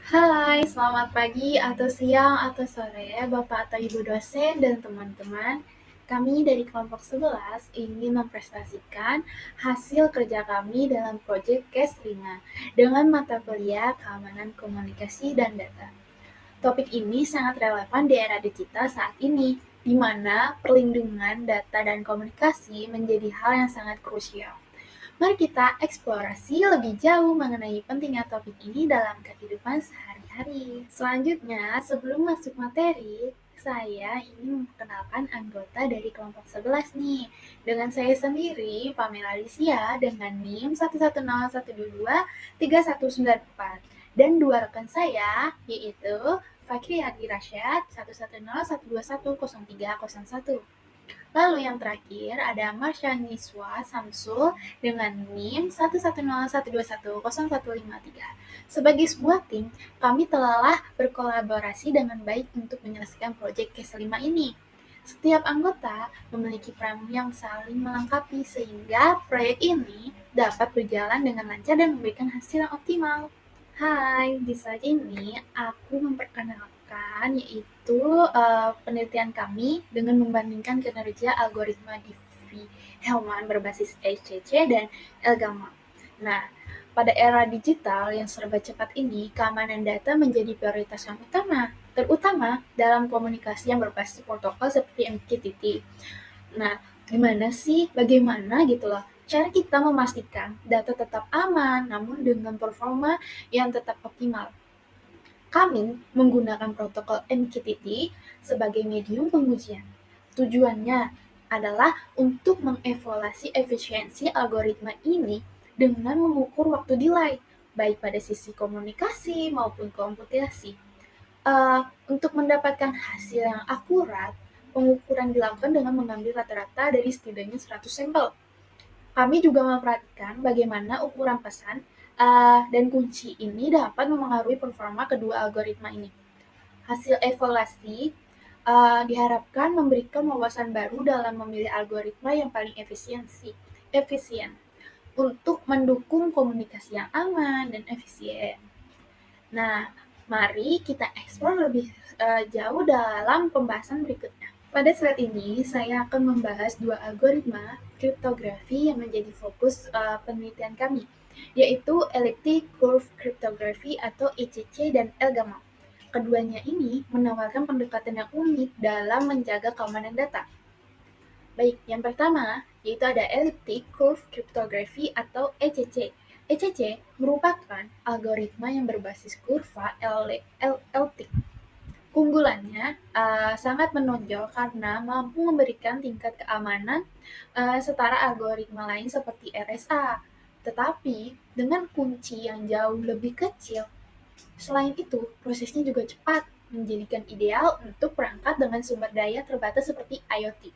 Hai, selamat pagi atau siang atau sore, Bapak atau Ibu dosen dan teman-teman. Kami dari kelompok 11 ingin mempresentasikan hasil kerja kami dalam proyek CAS 5 dengan mata kuliah keamanan komunikasi dan data. Topik ini sangat relevan di era digital saat ini, di mana perlindungan data dan komunikasi menjadi hal yang sangat krusial. Mari kita eksplorasi lebih jauh mengenai pentingnya topik ini dalam kehidupan sehari-hari. Selanjutnya, sebelum masuk materi, saya ingin memperkenalkan anggota dari kelompok 11 nih. Dengan saya sendiri, Pamela Alicia dengan NIM 11012231194 dan dua rekan saya yaitu Fakri Hadi Rasyad 11012103031. Lalu yang terakhir ada Marsha Niswa Samsul dengan NIM 11012100153. Sebagai sebuah tim, kami telah berkolaborasi dengan baik untuk menyelesaikan proyek CAS 5 ini. Setiap anggota memiliki peran yang saling melengkapi sehingga proyek ini dapat berjalan dengan lancar dan memberikan hasil yang optimal. Hai, di slide ini aku memperkenalkan yaitu penelitian kami dengan membandingkan kinerja algoritma Diffie-Hellman berbasis HCC dan Elgamal. Nah, pada era digital yang serba cepat ini, keamanan data menjadi prioritas yang utama, terutama dalam komunikasi yang berbasis protokol seperti MQTT. Nah, bagaimana gitu loh, cara kita memastikan data tetap aman, namun dengan performa yang tetap optimal. Kami menggunakan protokol MQTT sebagai medium pengujian. Tujuannya adalah untuk mengevaluasi efisiensi algoritma ini dengan mengukur waktu delay, baik pada sisi komunikasi maupun komputasi. Untuk mendapatkan hasil yang akurat, pengukuran dilakukan dengan mengambil rata-rata dari setidaknya 100 sampel. Kami juga memperhatikan bagaimana ukuran pesan dan kunci ini dapat memengaruhi performa kedua algoritma ini. Hasil evaluasi diharapkan memberikan wawasan baru dalam memilih algoritma yang paling efisien untuk mendukung komunikasi yang aman dan efisien. Nah, mari kita eksplor lebih jauh dalam pembahasan berikutnya. Pada slide ini, saya akan membahas dua algoritma kriptografi yang menjadi fokus penelitian kami, yaitu Elliptic Curve Cryptography atau ECC dan Elgamal. Keduanya ini menawarkan pendekatan yang unik dalam menjaga keamanan data. Baik, yang pertama yaitu ada Elliptic Curve Cryptography atau ECC. ECC merupakan algoritma yang berbasis kurva elliptik. Keunggulannya sangat menonjol karena mampu memberikan tingkat keamanan setara algoritma lain seperti RSA, tetapi dengan kunci yang jauh lebih kecil. Selain itu, prosesnya juga cepat, menjadikan ideal untuk perangkat dengan sumber daya terbatas seperti IoT.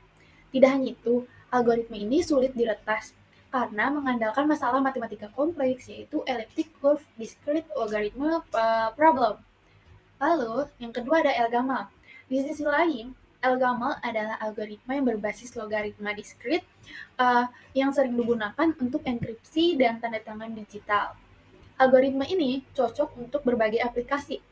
Tidak hanya itu, algoritma ini sulit diretas karena mengandalkan masalah matematika kompleks yaitu elliptic curve discrete logarithm problem. Lalu, yang kedua ada Elgamal. Di sisi lain, Elgamal adalah algoritma yang berbasis logaritma diskrit yang sering digunakan untuk enkripsi dan tanda tangan digital. Algoritma ini cocok untuk berbagai aplikasi,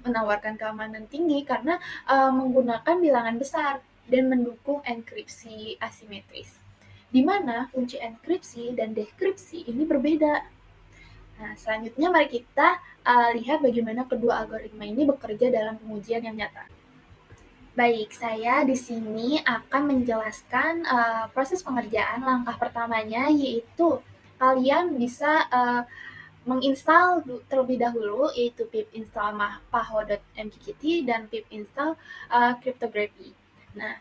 menawarkan keamanan tinggi karena menggunakan bilangan besar dan mendukung enkripsi asimetris, di mana kunci enkripsi dan dekripsi ini berbeda. Nah, selanjutnya mari kita lihat bagaimana kedua algoritma ini bekerja dalam pengujian yang nyata. Baik, saya di sini akan menjelaskan proses pengerjaan. Langkah pertamanya yaitu kalian bisa menginstal terlebih dahulu yaitu pip install paho.mqtt dan pip install cryptography. Nah,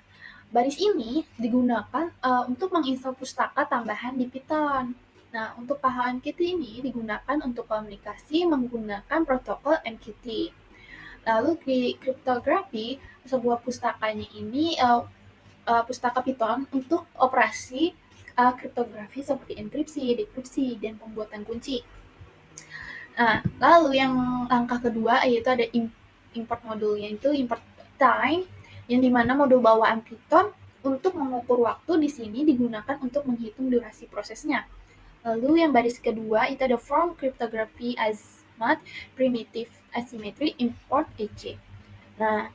baris ini digunakan untuk menginstal pustaka tambahan di Python. Nah, untuk Paho MQT ini digunakan untuk komunikasi menggunakan protokol MQT. Lalu di cryptography, sebuah pustakanya ini pustaka Python untuk operasi kriptografi seperti enkripsi, dekripsi, dan pembuatan kunci. Nah, lalu yang langkah kedua yaitu ada import modulnya, itu import time, yang dimana modul bawaan Python untuk mengukur waktu di sini digunakan untuk menghitung durasi prosesnya. Lalu yang baris kedua itu ada from cryptography as format primitive asymmetry import EC. Nah,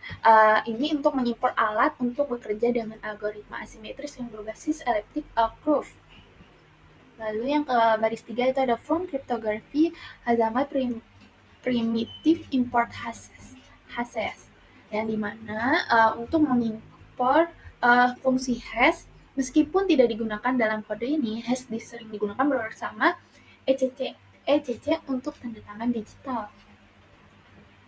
ini untuk mengimport alat untuk bekerja dengan algoritma asimetris yang berbasis elliptic curve. Lalu yang ke baris 3 itu ada from cryptography Hazama primitive import hashes yang dimana untuk mengimport fungsi hash meskipun tidak digunakan dalam kode ini, hash sering digunakan bersama ECC untuk tanda tangan digital.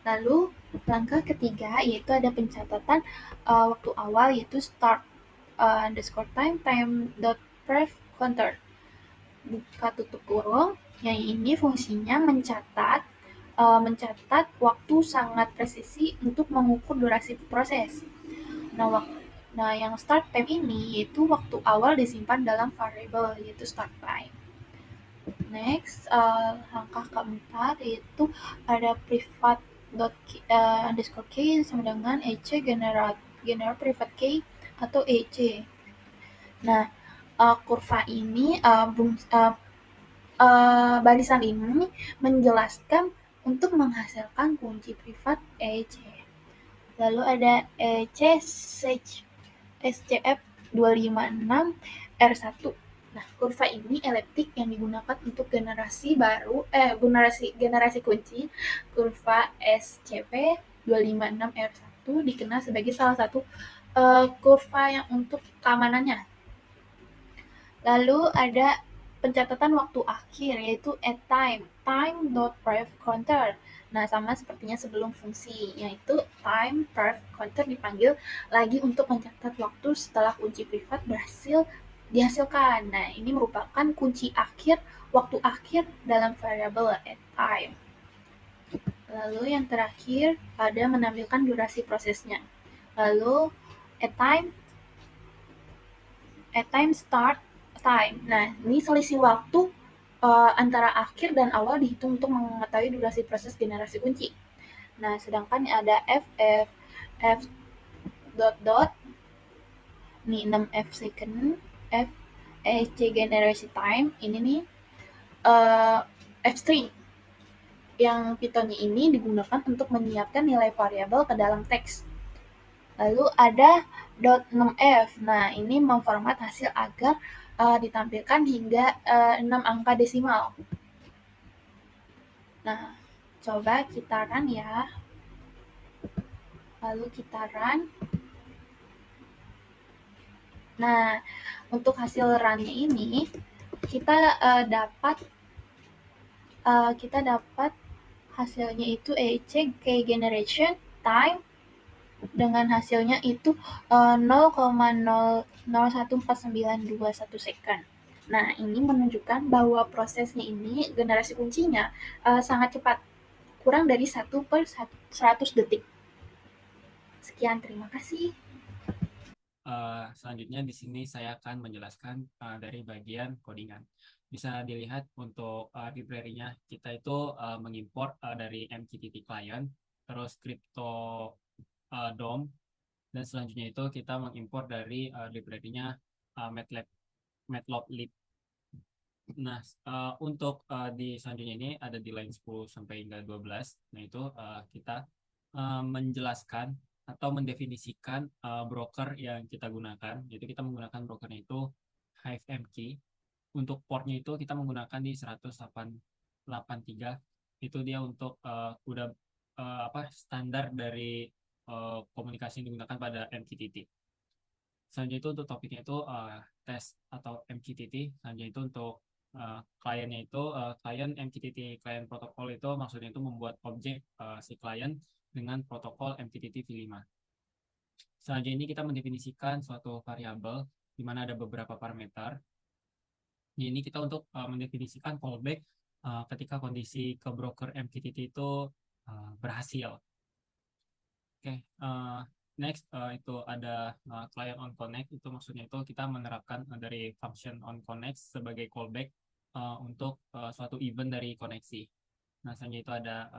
Lalu langkah ketiga yaitu ada pencatatan waktu awal yaitu start underscore time dot pref counter buka tutup kurung. Yang ini fungsinya mencatat waktu sangat presisi untuk mengukur durasi proses. Nah, yang start time ini yaitu waktu awal disimpan dalam variable yaitu start time. Next, langkah keempat yaitu ada private underscore key sama dengan ec general private key atau ec. Nah, kurva ini barisan ini menjelaskan untuk menghasilkan kunci privat EC. Lalu ada EC SCF 256R1. Nah, kurva ini elliptik yang digunakan untuk generasi kunci. Kurva SCP 256R1 dikenal sebagai salah satu kurva yang untuk keamanannya. Lalu ada pencatatan waktu akhir yaitu at time.pref counter. Nah, sama sepertinya sebelum fungsi, yaitu time.pref counter dipanggil lagi untuk mencatat waktu setelah kunci privat berhasil dihasilkan. Nah, ini merupakan kunci akhir, waktu akhir dalam variabel at time. Lalu yang terakhir ada menampilkan durasi prosesnya. Lalu at time start time. Nah, ini selisih waktu antara akhir dan awal dihitung untuk mengetahui durasi proses generasi kunci. Nah, sedangkan ada f dot nih 6f second, f ec generation time ini nih f string yang Python ini digunakan untuk menyiapkan nilai variabel ke dalam teks. Lalu ada .6f. Nah, ini memformat hasil agar ditampilkan hingga 6 angka desimal. Nah, coba kita run ya. Lalu kita run. Nah, untuk hasil run-nya ini kita dapat hasilnya itu EC key generation time dengan hasilnya itu 0,001491 second. Nah, ini menunjukkan bahwa prosesnya ini, generasi kuncinya sangat cepat, kurang dari 1/100 detik. Sekian, terima kasih. Selanjutnya di sini saya akan menjelaskan dari bagian codingan. Bisa dilihat untuk library-nya kita itu mengimport dari MQTT client, terus crypto DOM, dan selanjutnya itu kita mengimport dari library-nya matplotlib. Nah, untuk di selanjutnya ini ada di line 10 sampai hingga 12. Nah, itu kita menjelaskan atau mendefinisikan broker yang kita gunakan. Jadi kita menggunakan brokernya itu HiveMQ. Untuk portnya itu kita menggunakan di 183. Itu dia untuk udah standar dari komunikasi yang digunakan pada MQTT. Selanjutnya itu untuk topiknya itu tes atau MQTT. Selanjutnya itu untuk kliennya itu klien MQTT, klien protokol itu maksudnya itu membuat objek si klien dengan protokol MQTT v5. Selanjutnya ini kita mendefinisikan suatu variabel di mana ada beberapa parameter. Ini kita untuk mendefinisikan callback ketika kondisi ke broker MQTT itu berhasil. Oke, next itu ada client on connect. Itu maksudnya itu kita menerapkan dari function on connect sebagai callback untuk suatu event dari koneksi. Nah, selanjutnya itu ada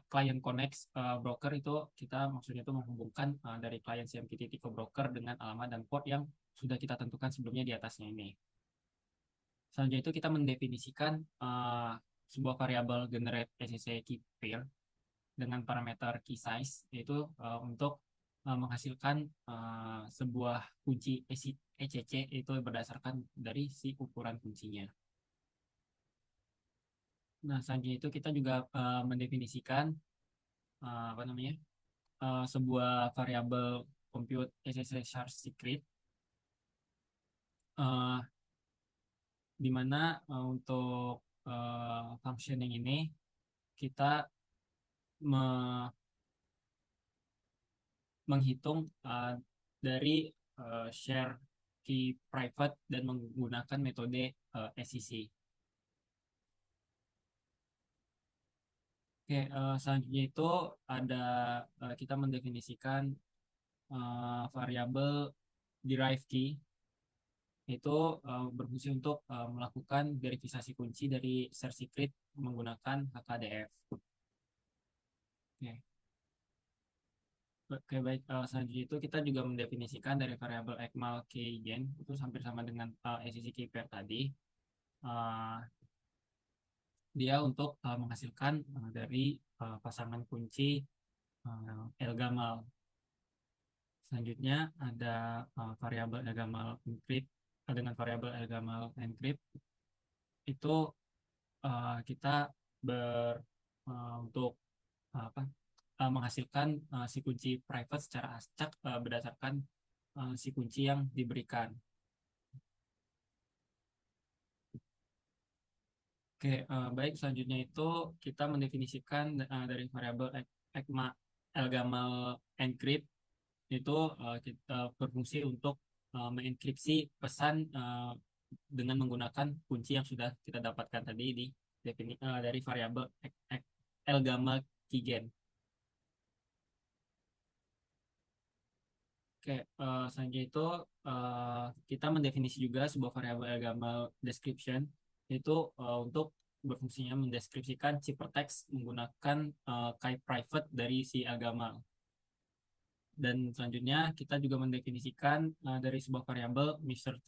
client connect broker. Itu kita maksudnya itu menghubungkan dari client CMQTT ke broker dengan alamat dan port yang sudah kita tentukan sebelumnya di atasnya ini. Selanjutnya itu kita mendefinisikan sebuah variabel generate SCC key pair dengan parameter key size, yaitu untuk menghasilkan sebuah kunci ECC itu berdasarkan dari si ukuran kuncinya. Nah, selanjutnya itu kita juga mendefinisikan apa namanya sebuah variabel compute SSH shard secret, eh, di mana untuk functioning ini kita me- menghitung dari share key private dan menggunakan metode SEC. Oke, selanjutnya itu ada kita mendefinisikan variabel derived key, itu berfungsi untuk melakukan verifikasi kunci dari share secret menggunakan HKDF. Oke, Oke, baik. Selanjutnya itu kita juga mendefinisikan dari variabel ekmal keygen itu hampir sama dengan SEC key pair tadi. Eh, Dia untuk menghasilkan dari pasangan kunci L-gamal. Selanjutnya ada variabel L-gamal encrypt. Dengan variabel L-gamal encrypt itu kita ber untuk apa menghasilkan si kunci private secara acak berdasarkan si kunci yang diberikan. Oke, baik. Selanjutnya itu kita mendefinisikan dari variabel ECMA Elgamal encrypt itu kita berfungsi untuk mengenkripsi pesan dengan menggunakan kunci yang sudah kita dapatkan tadi dari variabel Elgamal keygen. Oke, selanjutnya itu eh, kita mendefinisi juga sebuah variabel agama description, itu untuk berfungsinya mendeskripsikan ciphertext menggunakan key private dari si agama. Dan selanjutnya kita juga mendefinisikan dari sebuah variabel Mr.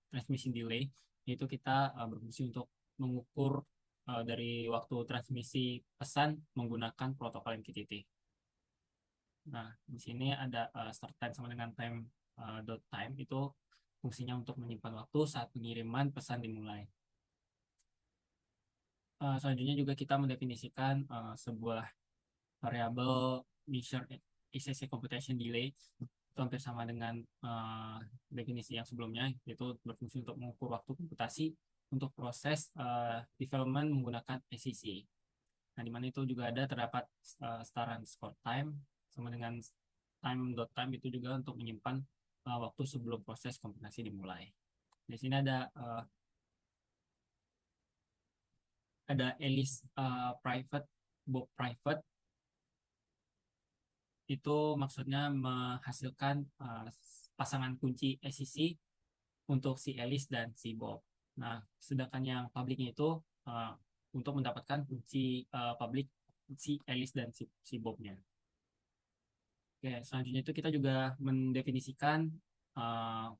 Transmission Delay, yaitu kita berfungsi untuk mengukur dari waktu transmisi pesan menggunakan protokol MQTT. Nah, di sini ada start time sama dengan time dot time, itu fungsinya untuk menyimpan waktu saat pengiriman pesan dimulai. Selanjutnya juga kita mendefinisikan sebuah variabel measure ECC computation delay, itu hampir sama dengan definisi yang sebelumnya, yaitu berfungsi untuk mengukur waktu komputasi untuk proses development menggunakan SEC. Nah, di mana itu juga ada terdapat start and score time sama dengan time dot time, itu juga untuk menyimpan waktu sebelum proses komputasi dimulai. Di sini ada Alice private, Bob private, itu maksudnya menghasilkan pasangan kunci SEC untuk si Alice dan si Bob. Nah, sedangkan yang publiknya itu uh, untuk mendapatkan kunci publik si Alice dan si Bobnya. Oke, selanjutnya itu kita juga mendefinisikan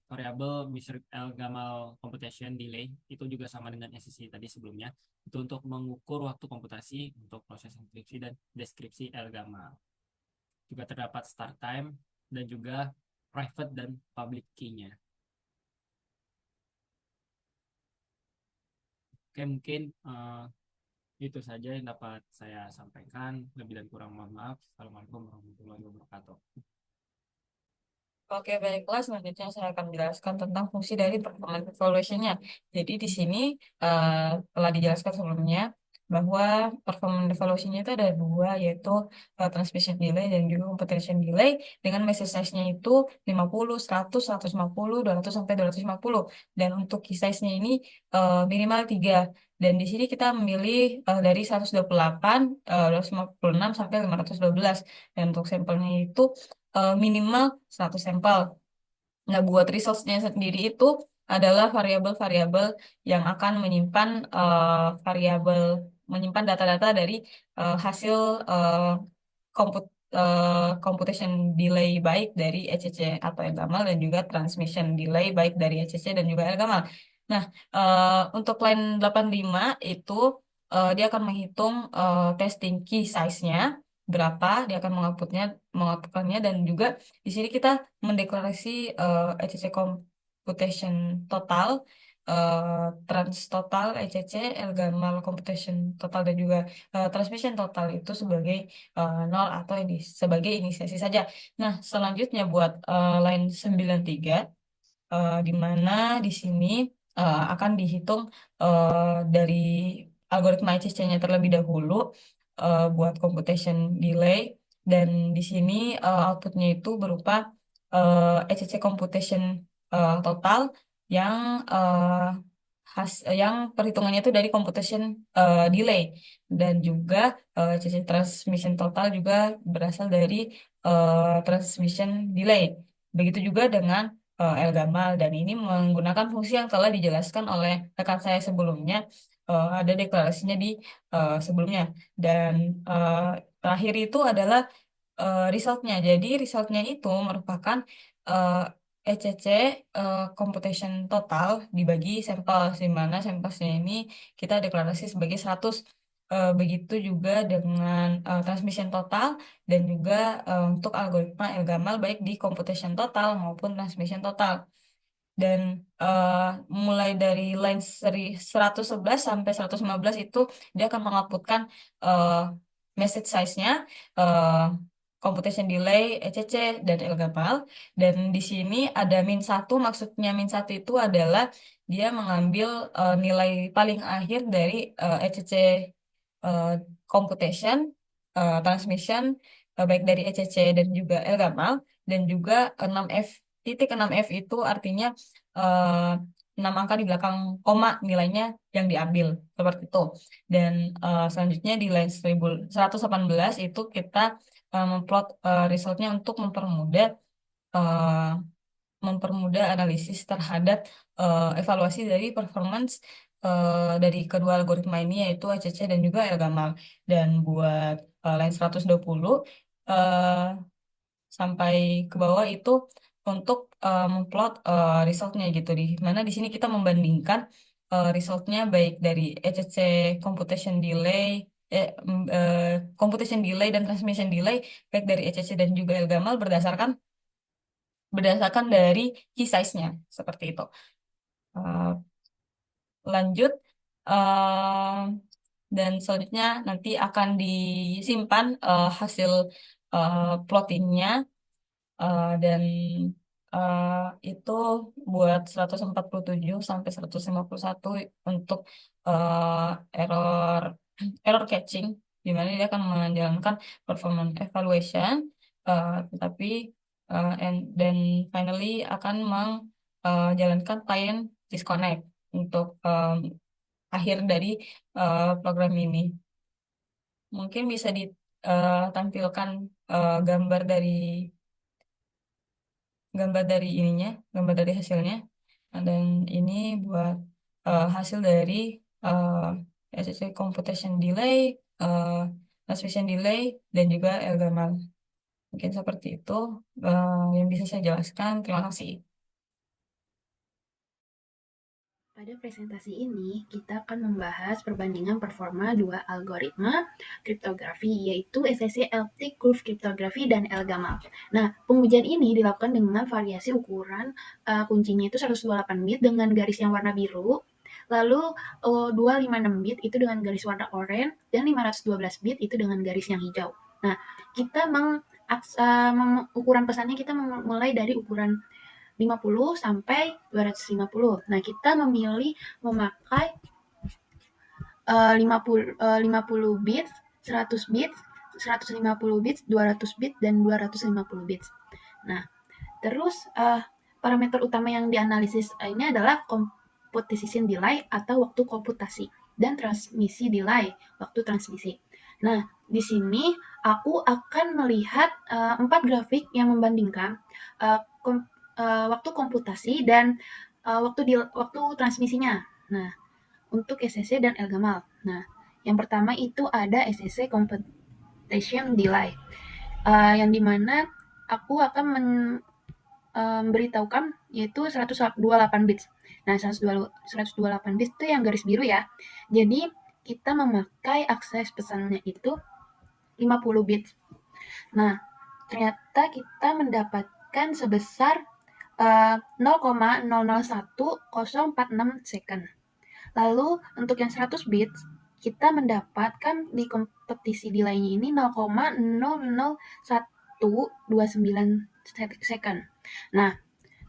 variabel Mr. L Gamal computation delay, itu juga sama dengan SEC tadi sebelumnya, itu untuk mengukur waktu komputasi untuk proses enkripsi dan deskripsi L Gamal. Juga terdapat start time dan juga private dan public key-nya. Oke, mungkin itu saja yang dapat saya sampaikan. Lebih dan kurang mohon maaf. Assalamualaikum warahmatullahi wabarakatuh. Oke, baiklah. Selanjutnya saya akan menjelaskan tentang fungsi dari performance evaluation-nya. Jadi di sini telah dijelaskan sebelumnya bahwa performance evaluation-nya itu ada dua, yaitu transmission delay dan juga computation delay dengan message size-nya itu 50, 100, 150, 200 sampai 250. Dan untuk key size-nya ini minimal 3. Dan di sini kita memilih dari 128, 256 sampai 512. Dan untuk sampelnya itu minimal 100 sampel. Nah, buat results-nya sendiri itu adalah variabel-variabel yang akan menyimpan data-data dari hasil comput computation delay baik dari ECC atau Elgamal dan juga transmission delay baik dari ECC dan juga Elgamal. Nah, untuk line 85 itu dia akan menghitung testing key size-nya berapa, dia akan menguploadkannya, dan juga di sini kita mendeklarasi ECC computation total, trans total ECC, Elgamal computation total, dan juga transmission total itu sebagai nol atau ini sebagai inisiasi saja. Nah, selanjutnya buat line 93, di mana di sini akan dihitung dari algoritma ECC-nya terlebih dahulu buat computation delay, dan di sini outputnya itu berupa ECC computation total yang yang perhitungannya itu dari computation delay, dan juga ECC transmission total juga berasal dari transmission delay. Begitu juga dengan Elgamal, dan ini menggunakan fungsi yang telah dijelaskan oleh rekan saya sebelumnya, ada deklarasinya di sebelumnya. Dan eh, terakhir itu adalah resultnya. Jadi resultnya itu merupakan eh, ECC computation total dibagi sampel, di mana sampelnya ini kita deklarasi sebagai 100. Begitu juga dengan transmission total, dan juga untuk algoritma Elgamal baik di computation total maupun transmission total. Dan mulai dari line 111 sampai 115 itu dia akan mengutputkan eh, message size-nya, eh, computation delay, ECC, dan Elgamal. Dan di sini ada -1, maksudnya -1 itu adalah dia mengambil nilai paling akhir dari ECC eh, computation, transmission, baik dari ECC dan juga Elgamal, dan juga 6F. Titik 6F itu artinya eh, 6 angka di belakang koma nilainya yang diambil, seperti itu. Dan selanjutnya di line 1118 itu kita memplot resultnya untuk eh, mempermudah analisis terhadap evaluasi dari performance dari kedua algoritma ini, yaitu ECC dan juga Elgamal. Dan buat line 120 eh, sampai ke bawah itu untuk memplot resultnya gitu, di mana di sini kita membandingkan resultnya baik dari ECC computation delay, computation delay dan transmission delay baik dari ECC dan juga Elgamal berdasarkan dari key size-nya, seperti itu. Eh, Lanjut, eh, dan selanjutnya nanti akan disimpan hasil plottingnya, dan eh, itu buat 147 sampai 151 untuk eh, error error catching, di mana dia akan menjalankan performance evaluation, tetapi dan finally akan menjalankan client disconnect untuk akhir dari program ini. Mungkin bisa ditampilkan gambar dari gambar dari hasilnya. Nah, dan ini buat hasil dari uh, SSC computation delay, uh, transmission delay, dan juga Elgamal. Mungkin seperti itu yang bisa saya jelaskan. Terima kasih. Pada presentasi ini, kita akan membahas perbandingan performa dua algoritma kriptografi, yaitu SSC-LT Curve Cryptography dan Elgamal. Nah, pengujian ini dilakukan dengan variasi ukuran kuncinya itu 128 bit dengan garis yang warna biru, lalu 256 bit itu dengan garis warna oranye, dan 512 bit itu dengan garis yang hijau. Nah, kita ukuran pesannya kita mulai dari ukuran 50 sampai 250. Nah, kita memilih memakai 50 bits, 100 bits, 150 bits, 200 bits, dan 250 bits. Nah, terus parameter utama yang dianalisis ini adalah computation delay atau waktu komputasi dan transmisi delay, waktu transmisi. Nah, di sini aku akan melihat 4 grafik yang membandingkan waktu komputasi dan waktu transmisinya. Nah, untuk SSC dan Elgamal. Nah, yang pertama itu ada SSC computation delay, yang dimana aku akan memberitahukan yaitu 128 bits. Nah, 128 bits itu yang garis biru ya. Jadi, kita memakai akses pesannya itu 50 bits. Nah, ternyata kita mendapatkan sebesar 0,001046 second. Lalu untuk yang 100 bits, kita mendapatkan di kompetisi delay-nya ini 0,00129 second. Nah,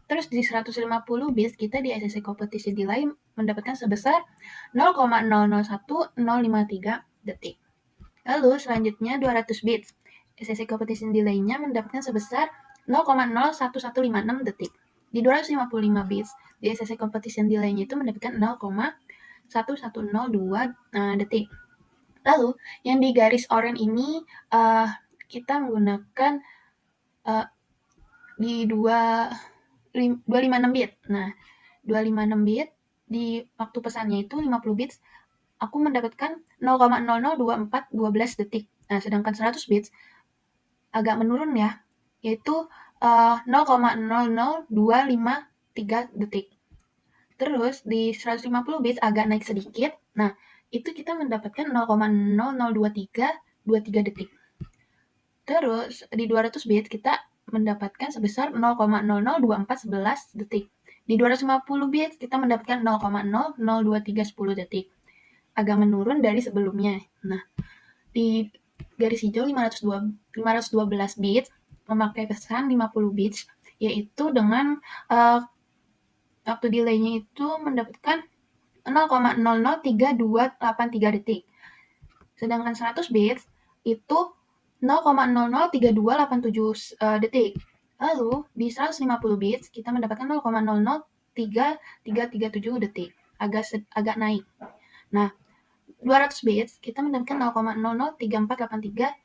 terus di 150 bits kita di SSC kompetisi delay mendapatkan sebesar 0,001053 detik. Lalu selanjutnya 200 bits. SSC competition delay-nya mendapatkan sebesar 0,01156 detik. Di 255 bits, di SSC competition delay-nya itu mendapatkan 0,1102 detik. Lalu, yang di garis oranye ini kita menggunakan di 256 bit. Nah, 256 bit di waktu pesannya itu 50 bits, aku mendapatkan 0,002412 detik. Nah, sedangkan 100 bits agak menurun ya, yaitu 0,00253 detik. Terus di 150 bits agak naik sedikit. Nah, itu kita mendapatkan 0,00223 detik. Terus di 200 bits kita mendapatkan sebesar 0,002411 detik. Di 250 bits kita mendapatkan 0,002310 detik. Agak menurun dari sebelumnya. Nah, di garis hijau 512 bits memakai pesan 50 bits, yaitu dengan waktu delay-nya itu mendapatkan 0,003283 detik. Sedangkan 100 bits itu 0,003287 detik. Lalu di 150 bits kita mendapatkan 0,003337 detik. Agak naik. Nah, 200 bits kita mendapatkan 0,003483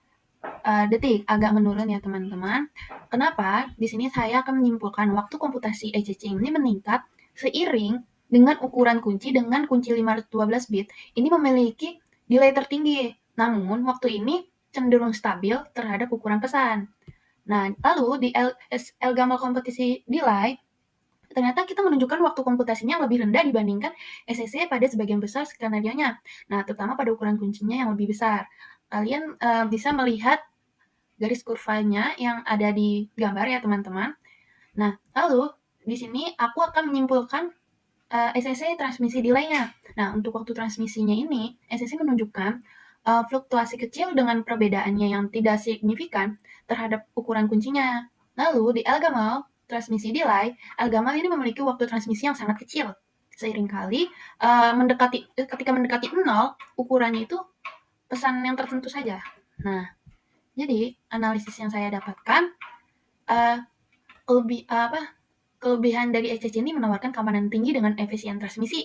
detik, agak menurun ya teman-teman. Kenapa? Di sini saya akan menyimpulkan waktu komputasi ECC ini meningkat seiring dengan ukuran kunci dengan kunci 512 bit ini memiliki delay tertinggi. Namun, waktu ini cenderung stabil terhadap ukuran pesan. Nah, lalu di Elgamal kompetisi delay, ternyata kita menunjukkan waktu komputasinya yang lebih rendah dibandingkan SSC pada sebagian besar skenario-nya. Nah, terutama pada ukuran kuncinya yang lebih besar. Kalian bisa melihat garis kurvanya yang ada di gambar ya teman-teman. Nah, lalu di sini aku akan menyimpulkan SSC transmisi delay-nya. Nah, untuk waktu transmisinya ini, SSC menunjukkan fluktuasi kecil dengan perbedaannya yang tidak signifikan terhadap ukuran kuncinya. Lalu di Elgamal transmisi delay, Elgamal ini memiliki waktu transmisi yang sangat kecil. Seiring kali ketika mendekati 0, ukurannya itu pesan yang tertentu saja. Nah, jadi analisis yang saya dapatkan kelebihan dari ECC ini menawarkan keamanan tinggi dengan efisien transmisi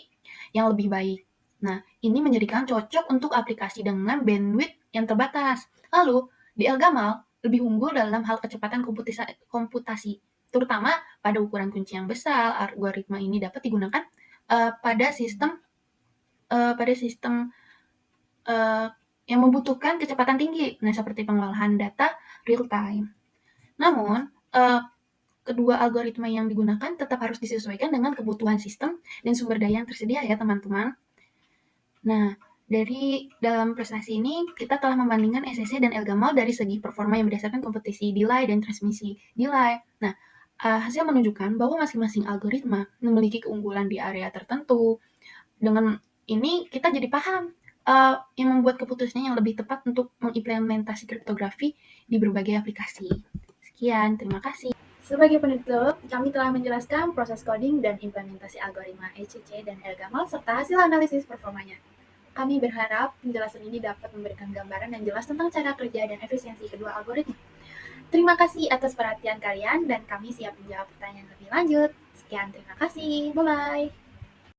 yang lebih baik. Nah, ini menjadikan cocok untuk aplikasi dengan bandwidth yang terbatas. Lalu, di Elgamal lebih unggul dalam hal kecepatan komputasi, terutama pada ukuran kunci yang besar. Algoritma ini dapat digunakan pada sistem yang membutuhkan kecepatan tinggi, nah seperti pengolahan data real time. Namun, kedua algoritma yang digunakan tetap harus disesuaikan dengan kebutuhan sistem dan sumber daya yang tersedia ya teman-teman. Nah, dari dalam prestasi ini kita telah membandingkan SSC dan Elgamal dari segi performa yang berdasarkan kompetisi delay dan transmisi delay. Nah, hasil menunjukkan bahwa masing-masing algoritma memiliki keunggulan di area tertentu. Dengan ini kita jadi paham yang membuat keputusannya yang lebih tepat untuk mengimplementasi kriptografi di berbagai aplikasi. Sekian, terima kasih. Sebagai penutup, kami telah menjelaskan proses coding dan implementasi algoritma ECC dan Elgamal serta hasil analisis performanya. Kami berharap penjelasan ini dapat memberikan gambaran yang jelas tentang cara kerja dan efisiensi kedua algoritma. Terima kasih atas perhatian kalian dan kami siap menjawab pertanyaan lebih lanjut. Sekian, terima kasih. Bye-bye.